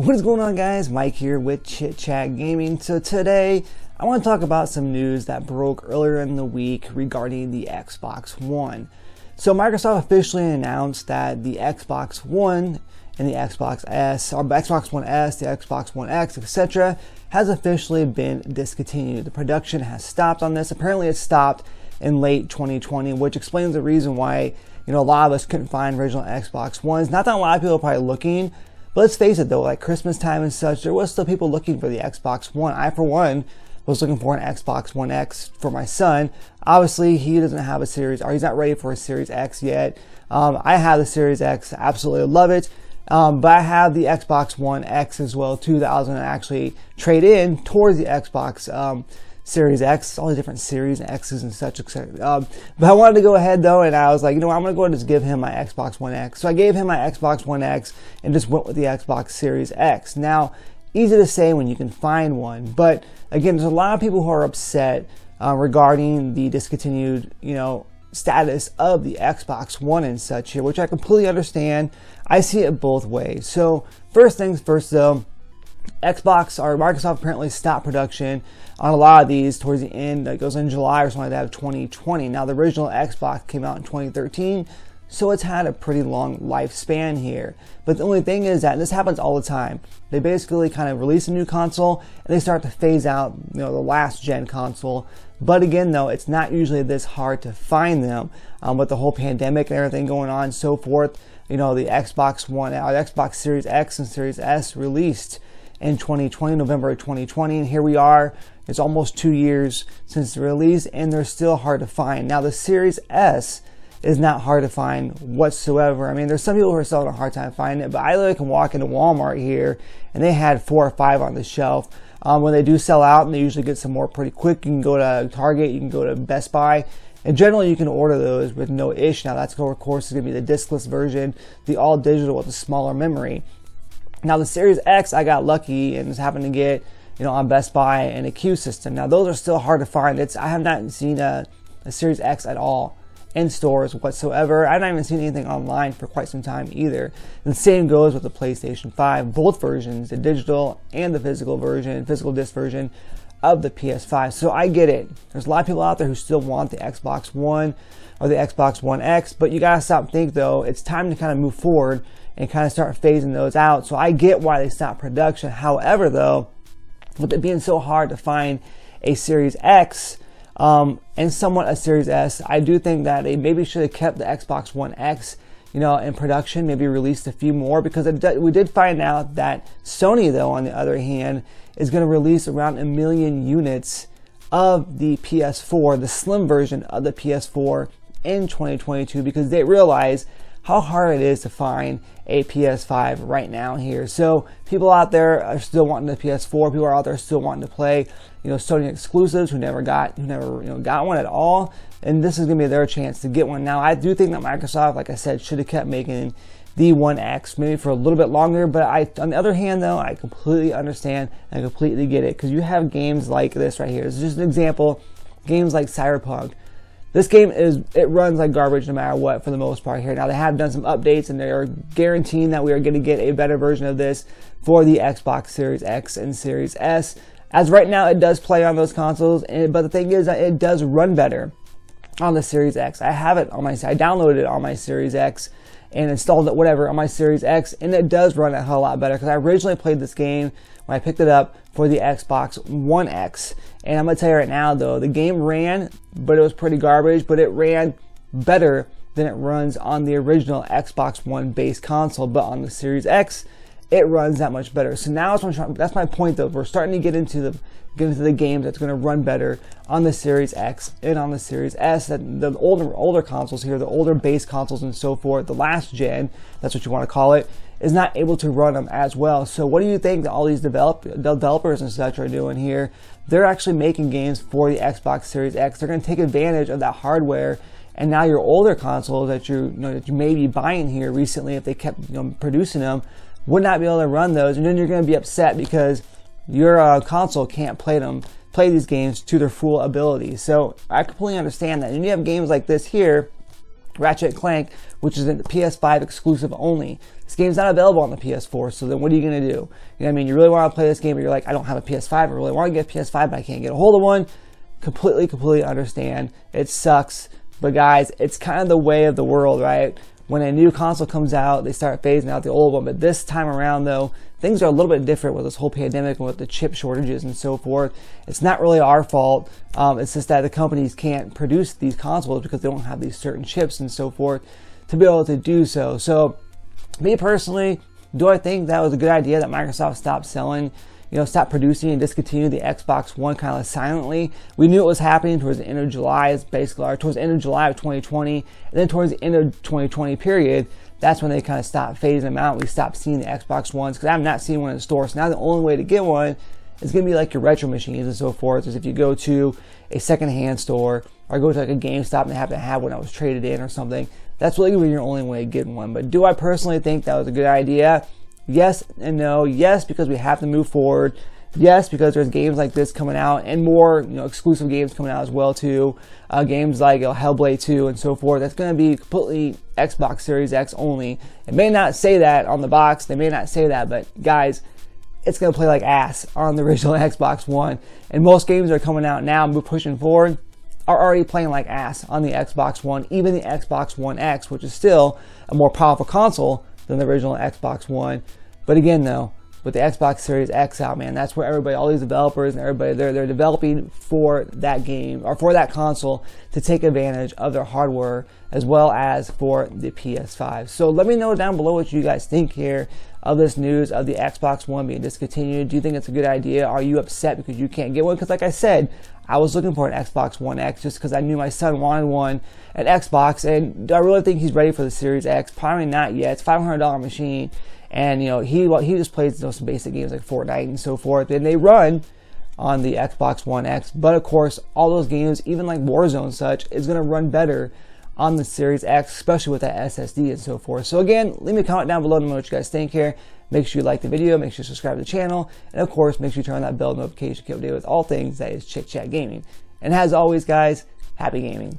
What is going on, guys? Mike here with Chit Chat Gaming. So today I want to talk about some news that broke earlier in the week regarding the Xbox One. So Microsoft officially announced that the Xbox One and the Xbox S, or Xbox One S, the Xbox One X, etc. has officially been discontinued. The production has stopped on this. Apparently it stopped in late 2020, which explains the reason why a lot of us couldn't find original Xbox Ones. Not that a lot of people are probably looking, but let's face it though, like Christmas time and such, there was still people looking for the Xbox One. I, for one, was looking for an Xbox One X for my son. Obviously, he doesn't have a Series, or he's not ready for a Series X yet. I have the Series X, absolutely love it. But I have the Xbox One X as well too, that I was going to actually trade in towards the Xbox Series X, all the different Series X's and such, etc. But I wanted to go ahead though, and I was like, I'm going to go ahead and just give him my Xbox One X. So I gave him my Xbox One X and just went with the Xbox Series X. Now, easy to say when you can find one, but again, there's a lot of people who are upset regarding the discontinued, status of the Xbox One and such here, which I completely understand. I see it both ways. So first things first though, Microsoft apparently stopped production on a lot of these towards the end. That goes in July or something like that of 2020. Now the original Xbox came out in 2013, so it's had a pretty long lifespan here. But the only thing is that, and this happens all the time, they basically kind of release a new console and they start to phase out the last gen console. But again though, it's not usually this hard to find them with the whole pandemic and everything going on and so forth. The Xbox One, the Xbox Series X and Series S released in 2020, November of 2020, and here we are. It's almost 2 years since the release, and they're still hard to find. Now, the Series S is not hard to find whatsoever. I mean, there's some people who are still having a hard time finding it, but I literally can walk into Walmart here, and they had 4 or 5 on the shelf. When they do sell out, and they usually get some more pretty quick, you can go to Target, you can go to Best Buy, and generally you can order those with no issue. Now, that's, of course, is going to be the discless version, the all-digital with a smaller memory. Now the Series X, I got lucky and was happened to get, on Best Buy and a Q system. Now those are still hard to find. I have not seen a Series X at all in stores whatsoever. I've not even seen anything online for quite some time either. And the same goes with the PlayStation 5, both versions, the digital and the physical version, physical disc version of the PS5. So I get it. There's a lot of people out there who still want the Xbox One or the Xbox One X, but you gotta stop and think though, it's time to kind of move forward and kind of start phasing those out. So I get why they stopped production. However though, with it being so hard to find a Series X and somewhat a Series S, I do think that they maybe should have kept the Xbox One X in production, maybe released a few more, because we did find out that Sony though, on the other hand, is going to release around 1 million units of the PS4, the slim version of the PS4 in 2022, because they realize how hard it is to find a PS5 right now here. So people out there are still wanting the PS4. People are out there still wanting to play, Sony exclusives who never got one at all. And this is going to be their chance to get one. Now, I do think that Microsoft, like I said, should have kept making the One X maybe for a little bit longer. But on the other hand, though, I completely understand and I completely get it, because you have games like this right here. This is just an example. Games like Cyberpunk. This game it runs like garbage no matter what for the most part here. Now they have done some updates and they are guaranteeing that we are going to get a better version of this for the Xbox Series X and Series S. As right now, it does play on those consoles, but the thing is that it does run better on the Series X. I have it on I downloaded it on my Series X and installed it on my Series X, and it does run a hell of a lot better, because I originally played this game when I picked it up for the Xbox One X. And I'm going to tell you right now though, the game ran, but it was pretty garbage, but it ran better than it runs on the original Xbox One base console. But on the Series X, it runs that much better. So now that's my point though. We're starting to get into the games that's going to run better on the Series X and on the Series S. That the older consoles here, the older base consoles and so forth, the last gen, that's what you want to call it, is not able to run them as well. So what do you think that all these developers and such are doing here? They're actually making games for the Xbox Series X. They're going to take advantage of that hardware, and now your older consoles that you may be buying here recently, if they kept producing them, would not be able to run those, and then you're going to be upset because your console can't play these games to their full ability. So I completely understand that. And you have games like this here, Ratchet & Clank, which is a PS5 exclusive only. This game's not available on the PS4, so then what are you going to do? You know what I mean? You really want to play this game, but you're like, I don't have a PS5. I really want to get a PS5, but I can't get a hold of one. Completely understand. It sucks. But guys, it's kind of the way of the world, right? When a new console comes out, they start phasing out the old one. But this time around, though, things are a little bit different with this whole pandemic and with the chip shortages and so forth. It's not really our fault. It's just that the companies can't produce these consoles because they don't have these certain chips and so forth to be able to do so. So, me personally, do I think that was a good idea that Microsoft stopped selling, stopped producing and discontinued the Xbox One kind of silently? We knew it was happening towards the end of July, or towards the end of July of 2020, and then towards the end of 2020 period, that's when they kind of stopped phasing them out. We stopped seeing the Xbox Ones because I'm not seeing one in the store. So now the only way to get one is going to be like your retro machines and so forth. Is if you go to a secondhand store or go to like a GameStop and they happen to have one that was traded in or something. That's really your only way of getting one. But do I personally think that was a good idea? Yes and no. Yes, because we have to move forward. Yes, because there's games like this coming out and more, exclusive games coming out as well too. Games like Hellblade 2 and so forth. That's going to be completely Xbox Series X only. It may not say that on the box. They may not say that, but guys, it's going to play like ass on the original Xbox One. And most games that are coming out now, pushing forward, are already playing like ass on the Xbox One. Even the Xbox One X, which is still a more powerful console than the original Xbox One. But again, though, with the Xbox Series X out, man, that's where everybody, all these developers and everybody, they're developing for that game or for that console to take advantage of their hardware as well as for the PS5. So let me know down below what you guys think here of this news of the Xbox One being discontinued. Do you think it's a good idea? Are you upset because you can't get one? Because like I said, I was looking for an Xbox One X just because I knew my son wanted one, an Xbox, and do I really think he's ready for the Series X? Probably not yet. It's a $500 machine. And he just plays some basic games like Fortnite and so forth, and they run on the Xbox One X. But of course, all those games, even like Warzone and such, is going to run better on the Series X, especially with that SSD and so forth. So again, leave me a comment down below to know what you guys think here. Make sure you like the video, make sure you subscribe to the channel, and of course, make sure you turn on that bell notification to keep updated with all things that is Chit Chat Gaming. And as always, guys, happy gaming.